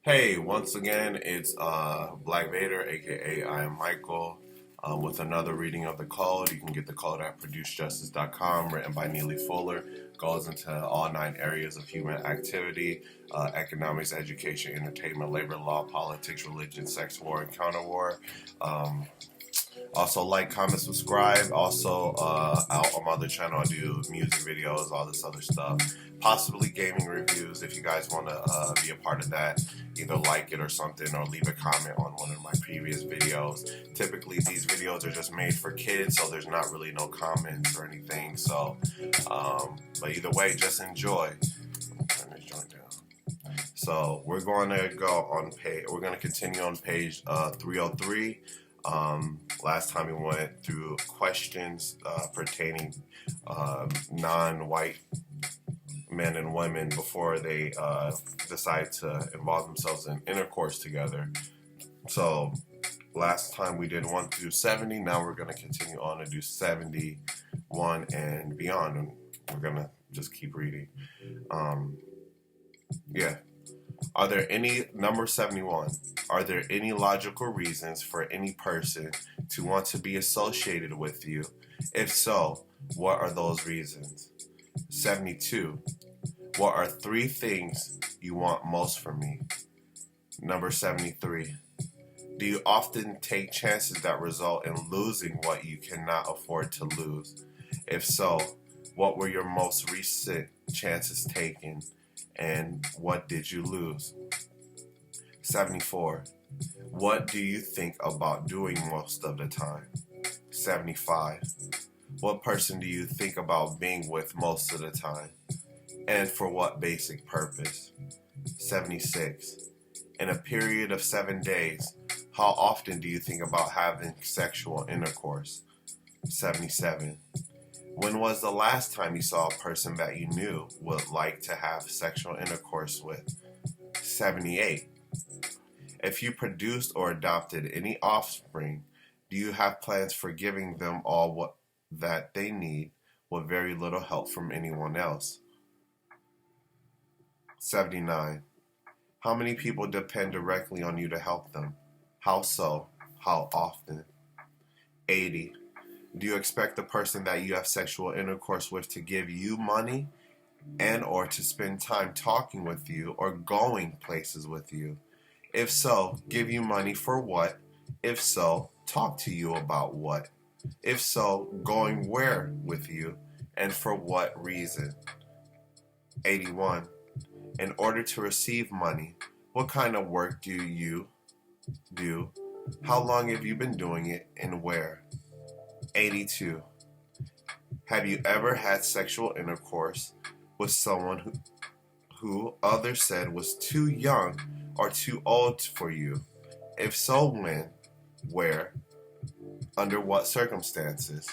Hey, once again, it's Black Vader, aka I am Michael, with another reading of the code. You can get the code at producejustice.com, written by Neely Fuller. Goes into all 9 areas of human activity: economics, education, entertainment, labor law, politics, religion, sex, war, and counter war. Um, Also, like, comment, subscribe. Also, out on my other channel, I do music videos, all this other stuff. Possibly gaming reviews. If you guys want to be a part of that, either like it or something, or leave a comment on one of my previous videos. Typically, these videos are just made for kids, so there's not really no comments or anything. So, but either way, just enjoy. Turn this joint down. So we're going to go on page. We're going to continue on page 303. Last time we went through questions pertaining non-white men and women before they decide to involve themselves in intercourse together. So last time we did 1 through 70. Now we're going to continue on to do 71 and beyond. And we're going to just keep reading. Yeah. Are there any, number 71, are there any logical reasons for any person to want to be associated with you? If so, what are those reasons? 72, what are 3 things you want most from me? Number 73, do you often take chances that result in losing what you cannot afford to lose? If so, what were your most recent chances taken? And what did you lose? 74. What do you think about doing most of the time? 75. What person do you think about being with most of the time? And for what basic purpose? 76. In a period of 7 days, how often do you think about having sexual intercourse? 77. When was the last time you saw a person that you knew would like to have sexual intercourse with? 78. If you produced or adopted any offspring, do you have plans for giving them all what that they need with very little help from anyone else? 79. How many people depend directly on you to help them? How so? How often? 80. Do you expect the person that you have sexual intercourse with to give you money and or to spend time talking with you or going places with you? If so, give you money for what? If so, talk to you about what? If so, going where with you and for what reason? 81. In order to receive money, what kind of work do you do? How long have you been doing it and where? 82. Have you ever had sexual intercourse with someone who others said was too young or too old for you? If so, when? Where? Under what circumstances?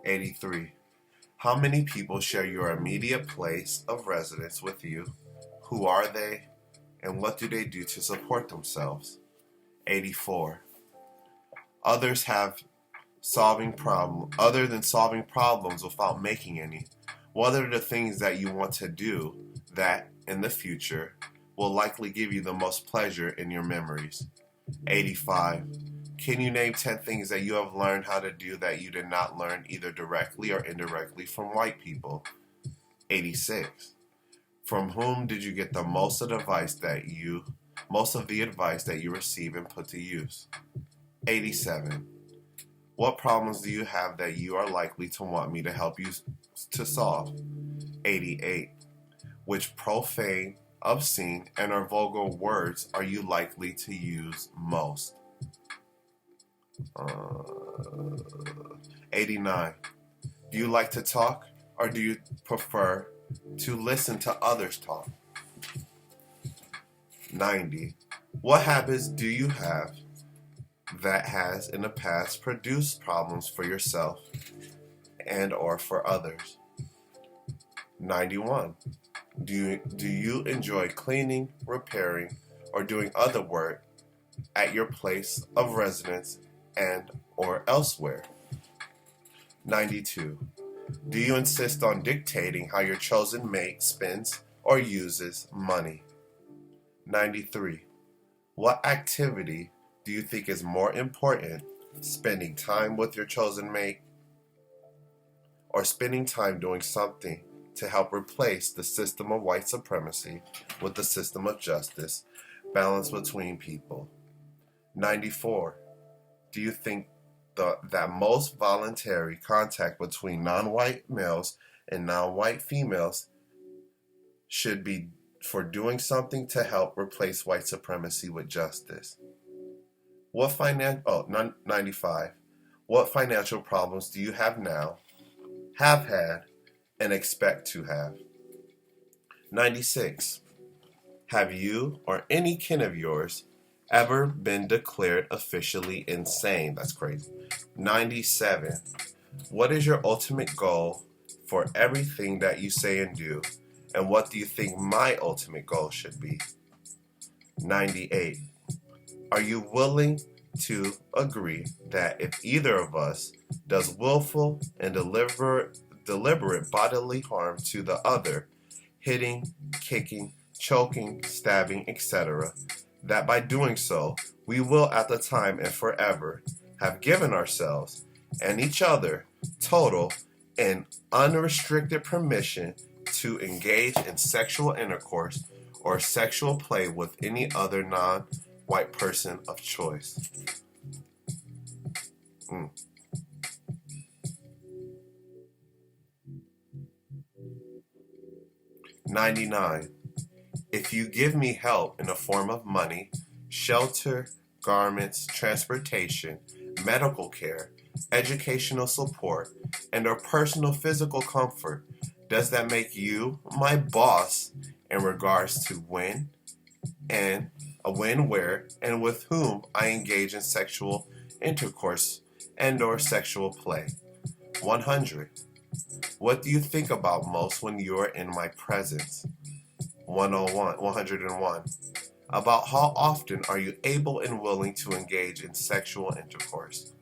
83. How many people share your immediate place of residence with you? Who are they? And what do they do to support themselves? 84. Other than solving problems without making any, what are the things that you want to do that in the future will likely give you the most pleasure in your memories? 85. Can you name 10 things that you have learned how to do that you did not learn either directly or indirectly from white people? 86. From whom did you get the most of the advice that you receive and put to use? 87. What problems do you have that you are likely to want me to help you to solve? 88. Which profane, obscene, and or vulgar words are you likely to use most? 89. Do you like to talk or do you prefer to listen to others talk? 90. What habits do you have that has in the past produced problems for yourself and or for others? 91. Do you enjoy cleaning, repairing, or doing other work at your place of residence and or elsewhere? 92. Do you insist on dictating how your chosen mate spends or uses money? 93. What activity do you think is more important, spending time with your chosen mate or spending time doing something to help replace the system of white supremacy with the system of justice, balance between people? 94. Do you think that most voluntary contact between non-white males and non-white females should be for doing something to help replace white supremacy with justice? 95. What financial problems do you have now, have had, and expect to have? 96. Have you or any kin of yours ever been declared officially insane? That's crazy. 97. What is your ultimate goal for everything that you say and do? And what do you think my ultimate goal should be? 98. Are you willing to agree that if either of us does willful and deliberate bodily harm to the other, hitting, kicking, choking, stabbing, etc., that by doing so, we will at the time and forever have given ourselves and each other total and unrestricted permission to engage in sexual intercourse or sexual play with any other non-white person of choice? 99. If you give me help in the form of money, shelter, garments, transportation, medical care, educational support, and or personal physical comfort, does that make you my boss in regards to when, where, and with whom I engage in sexual intercourse and or sexual play? 100. What do you think about most when you are in my presence? 101. About how often are you able and willing to engage in sexual intercourse?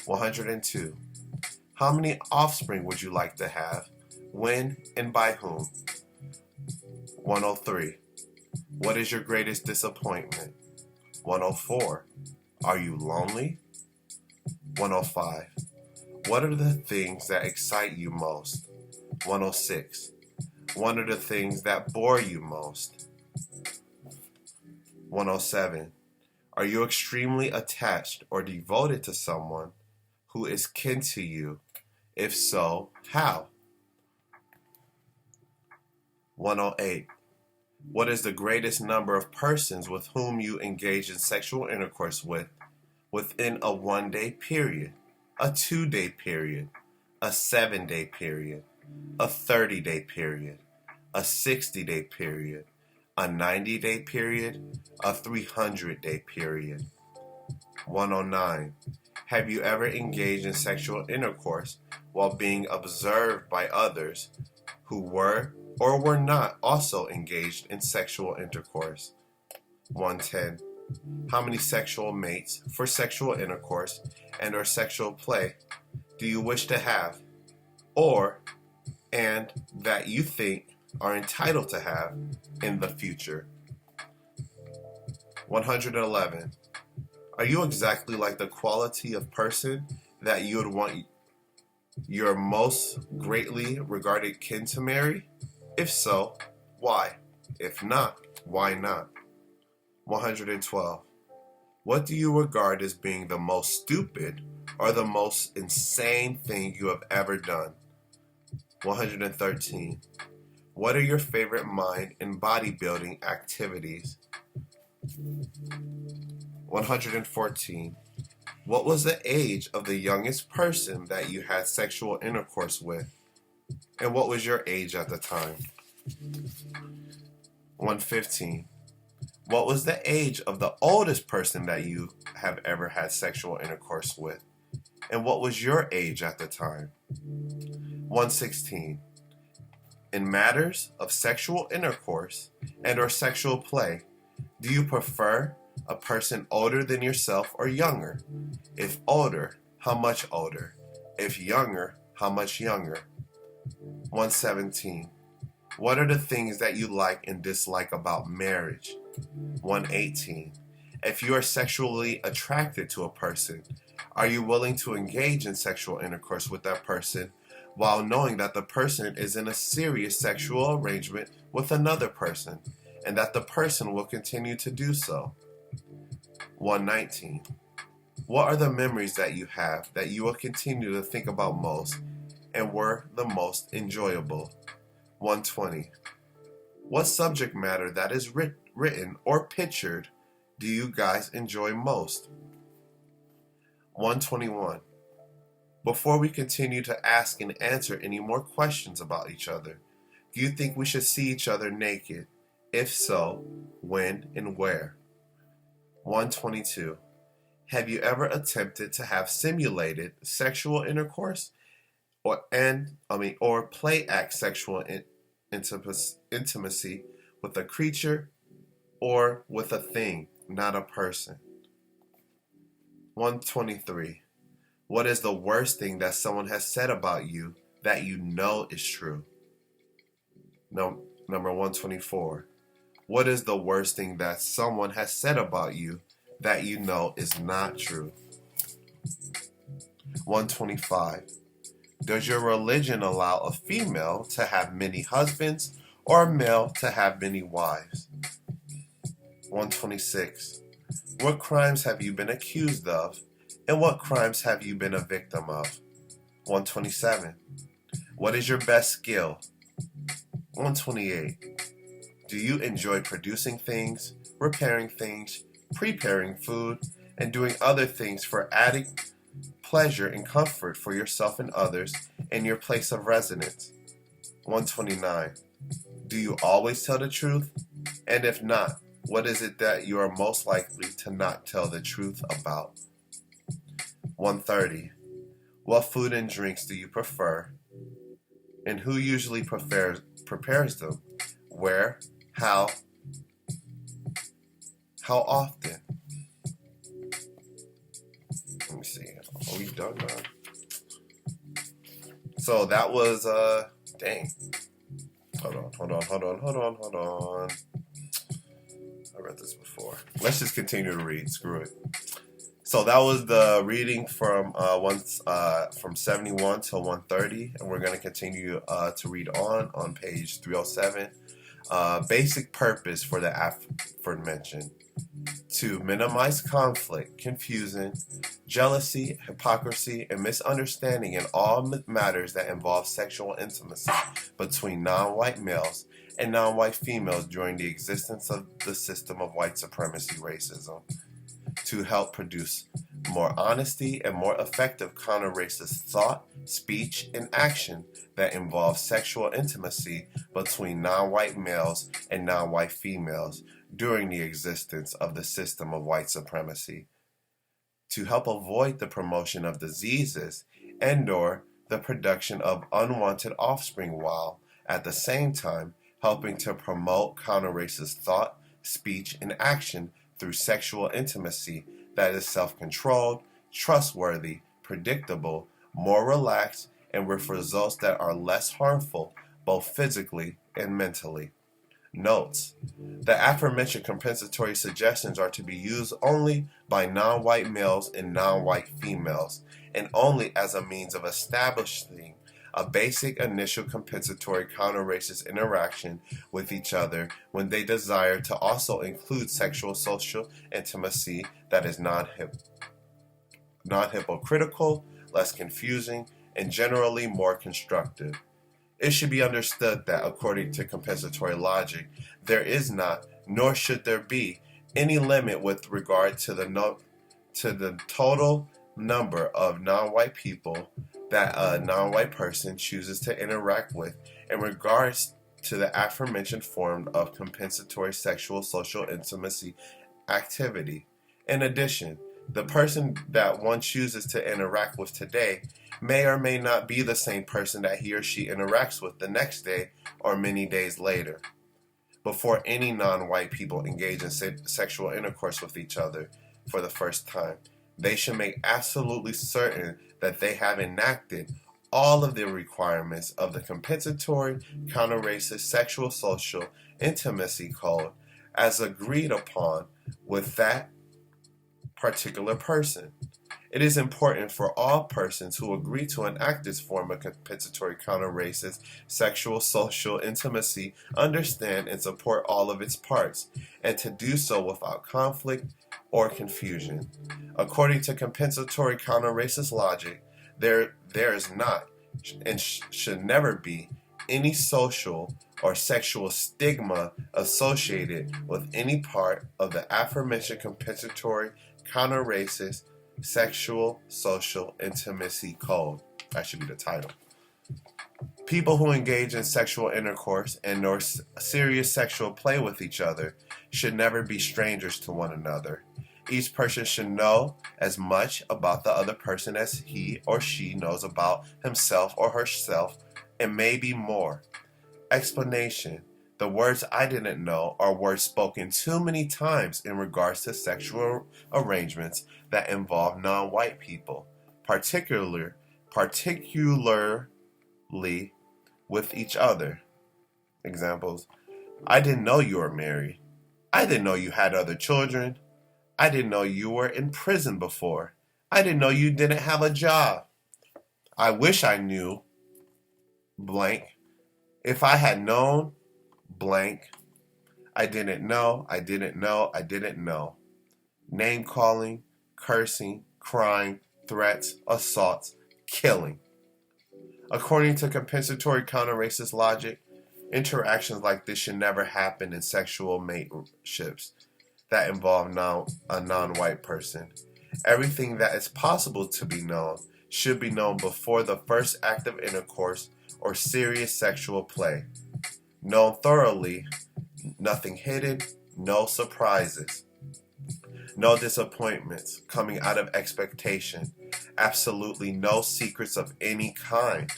102. How many offspring would you like to have? When and by whom? 103. What is your greatest disappointment? 104. Are you lonely? 105. What are the things that excite you most? 106. What are the things that bore you most? 107. Are you extremely attached or devoted to someone who is kin to you? If so, how? 108. What is the greatest number of persons with whom you engage in sexual intercourse within a 1-day period, a 2-day period, a 7-day period, a 30-day period, a 60-day period, a 90-day period, a 300-day period? 109. Have you ever engaged in sexual intercourse while being observed by others who were or were not also engaged in sexual intercourse? 110. How many sexual mates for sexual intercourse and or sexual play do you wish to have, and that you think are entitled to have in the future? 111. Are you exactly like the quality of person that you would want your most greatly regarded kin to marry? If so, why? If not, why not? 112. What do you regard as being the most stupid or the most insane thing you have ever done? 113. What are your favorite mind and bodybuilding activities? 114. What was the age of the youngest person that you had sexual intercourse with? And what was your age at the time? 115. What was the age of the oldest person that you have ever had sexual intercourse with? And what was your age at the time? 116. In matters of sexual intercourse and or sexual play, do you prefer a person older than yourself or younger? If older, how much older? If younger, how much younger? 117. What are the things that you like and dislike about marriage? 118. If you are sexually attracted to a person, are you willing to engage in sexual intercourse with that person while knowing that the person is in a serious sexual arrangement with another person and that the person will continue to do so? 119. What are the memories that you have that you will continue to think about most and were the most enjoyable? 120. What subject matter that is written or pictured do you guys enjoy most? 121. Before we continue to ask and answer any more questions about each other, do you think we should see each other naked? If so, when and where? 122. Have you ever attempted to have simulated sexual intercourse or play act sexual intimacy with a creature or with a thing, not a person? 123. What is the worst thing that someone has said about you that you know is true? No, number 124. What is the worst thing that someone has said about you that you know is not true? 125. Does your religion allow a female to have many husbands or a male to have many wives? 126. What crimes have you been accused of, and what crimes have you been a victim of? 127. What is your best skill? 128. Do you enjoy producing things, repairing things, preparing food, and doing other things for adding pleasure and comfort for yourself and others in your place of residence? 129. Do you always tell the truth? And if not, what is it that you are most likely to not tell the truth about? 130. What food and drinks do you prefer? And who usually prepares them? Where? How often? Let me see. Are we done now? So that was dang. Hold on. I read this before. Let's just continue to read. Screw it. So that was the reading from 71 to 130, and we're going to continue to read on page 307. Basic purpose for the aforementioned: to minimize conflict, confusion, jealousy, hypocrisy, and misunderstanding in all matters that involve sexual intimacy between non-white males and non-white females during the existence of the system of white supremacy racism, to help produce more honesty and more effective counter-racist thought, speech, and action that involve sexual intimacy between non-white males and non-white females during the existence of the system of white supremacy, to help avoid the promotion of diseases and/or the production of unwanted offspring, while at the same time helping to promote counter-racist thought, speech, and action through sexual intimacy that is self-controlled, trustworthy, predictable, more relaxed, and with results that are less harmful both physically and mentally. Notes: the aforementioned compensatory suggestions are to be used only by non-white males and non-white females, and only as a means of establishing a basic initial compensatory counter-racist interaction with each other when they desire to also include sexual social intimacy that is non-hypocritical, less confusing, and generally more constructive. It should be understood that, according to compensatory logic, there is not, nor should there be, any limit with regard to the total number of non-white people that a non-white person chooses to interact with in regards to the aforementioned form of compensatory sexual social intimacy activity. In addition, the person that one chooses to interact with today may or may not be the same person that he or she interacts with the next day or many days later. Before any non-white people engage in sexual intercourse with each other for the first time, they should make absolutely certain that they have enacted all of the requirements of the compensatory counter-racist sexual social intimacy code as agreed upon with that particular person. It is important for all persons who agree to enact this form of compensatory counter-racist sexual social intimacy understand and support all of its parts, and to do so without conflict or confusion. According to compensatory counter-racist logic, there is not and should never be any social or sexual stigma associated with any part of the aforementioned compensatory counter-racist sexual social intimacy code. That should be the title. People who engage in sexual intercourse and or serious sexual play with each other should never be strangers to one another. Each person should know as much about the other person as he or she knows about himself or herself, and maybe more. Explanation. The words "I didn't know" are words spoken too many times in regards to sexual arrangements that involve non-white people, particularly with each other. Examples: I didn't know you were married. I didn't know you had other children. I didn't know you were in prison before. I didn't know you didn't have a job. I wish I knew blank. If I had known blank. I didn't know, I didn't know, I didn't know. Name calling, cursing, crying, threats, assaults, killing. According to compensatory counter-racist logic, interactions like this should never happen in sexual mateships that involve a non-white person. Everything that is possible to be known should be known before the first act of intercourse or serious sexual play. Known thoroughly, nothing hidden, no surprises. No disappointments coming out of expectation. Absolutely no secrets of any kind.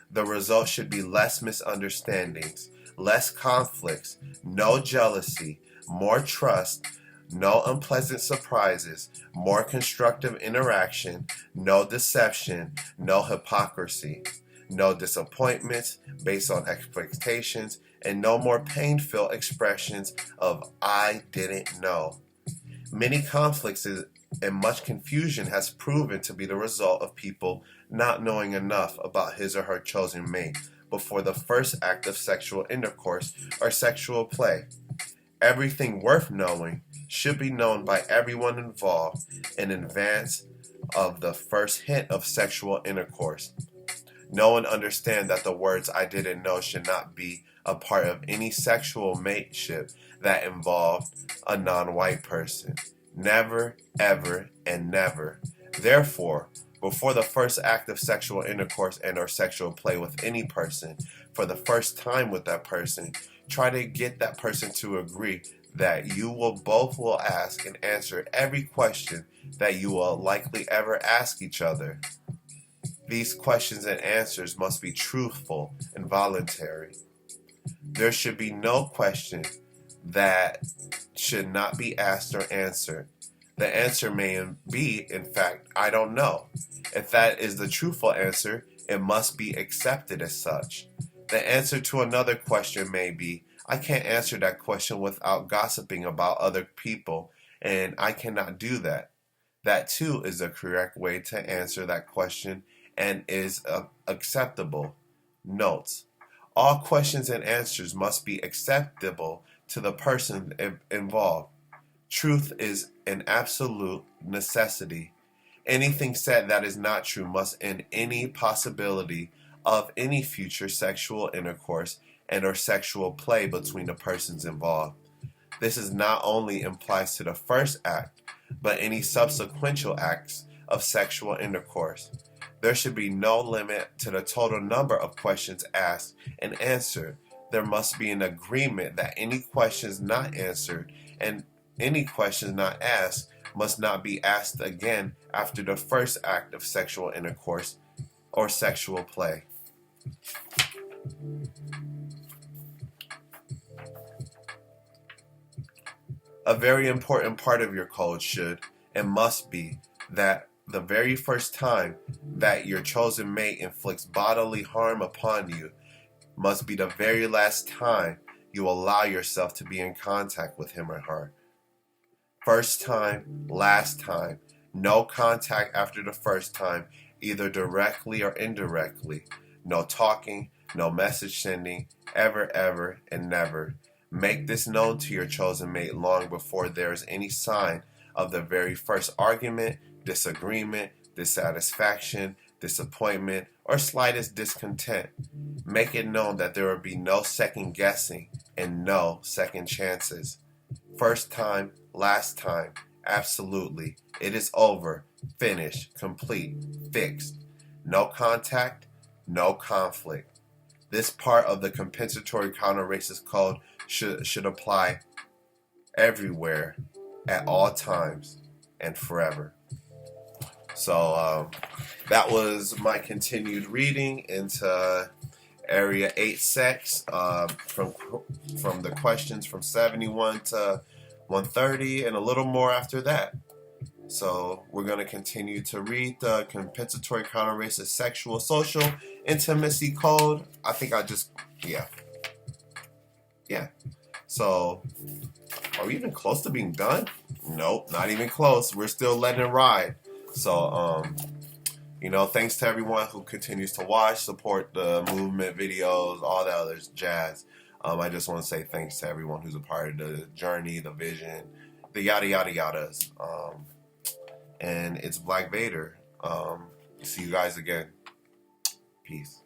The result should be less misunderstandings, less conflicts, no jealousy, more trust, no unpleasant surprises, more constructive interaction, no deception, no hypocrisy, no disappointments based on expectations, and no more pain-filled expressions of "I didn't know." Many conflicts and much confusion has proven to be the result of people not knowing enough about his or her chosen mate before the first act of sexual intercourse or sexual play. Everything worth knowing should be known by everyone involved in advance of the first hint of sexual intercourse. Know and understand that the words "I didn't know" should not be a part of any sexual mateship that involved a non-white person. Never, ever, and never. Therefore, before the first act of sexual intercourse and or sexual play with any person, for the first time with that person, try to get that person to agree that you both will ask and answer every question that you will likely ever ask each other. These questions and answers must be truthful and voluntary. There should be no question that should not be asked or answered. The answer may be, in fact, "I don't know." If that is the truthful answer, it must be accepted as such. The answer to another question may be, "I can't answer that question without gossiping about other people, and I cannot do that." That too is the correct way to answer that question and is acceptable. Notes: all questions and answers must be acceptable to the person involved. Truth is an absolute necessity. Anything said that is not true must end any possibility of any future sexual intercourse and or sexual play between the persons involved. This is not only applies to the first act, but any subsequent acts of sexual intercourse. There should be no limit to the total number of questions asked and answered. There must be an agreement that any questions not answered and any questions not asked must not be asked again after the first act of sexual intercourse or sexual play. A very important part of your code should and must be that the very first time that your chosen mate inflicts bodily harm upon you must be the very last time you allow yourself to be in contact with him or her. First time, last time. No contact after the first time, either directly or indirectly. No talking, no message sending, ever, and never. Make this known to your chosen mate long before there is any sign of the very first argument, disagreement, dissatisfaction, disappointment, or slightest discontent. Make it known that there will be no second guessing and no second chances. First time, last time, absolutely. It is over, finished, complete, fixed. No contact, no conflict. This part of the compensatory counter-racist code should apply everywhere, at all times, and forever. So that was my continued reading into Area 8 sex from the questions from 71 to 130 and a little more after that. So we're going to continue to read the compensatory counter-racist sexual social intimacy code. I think yeah. So are we even close to being done? Nope, not even close. We're still letting it ride. So, thanks to everyone who continues to watch, support the movement videos, all that other jazz. I just want to say thanks to everyone who's a part of the journey, the vision, the yada, yada, yadas. And it's Black Vader. See you guys again. Peace.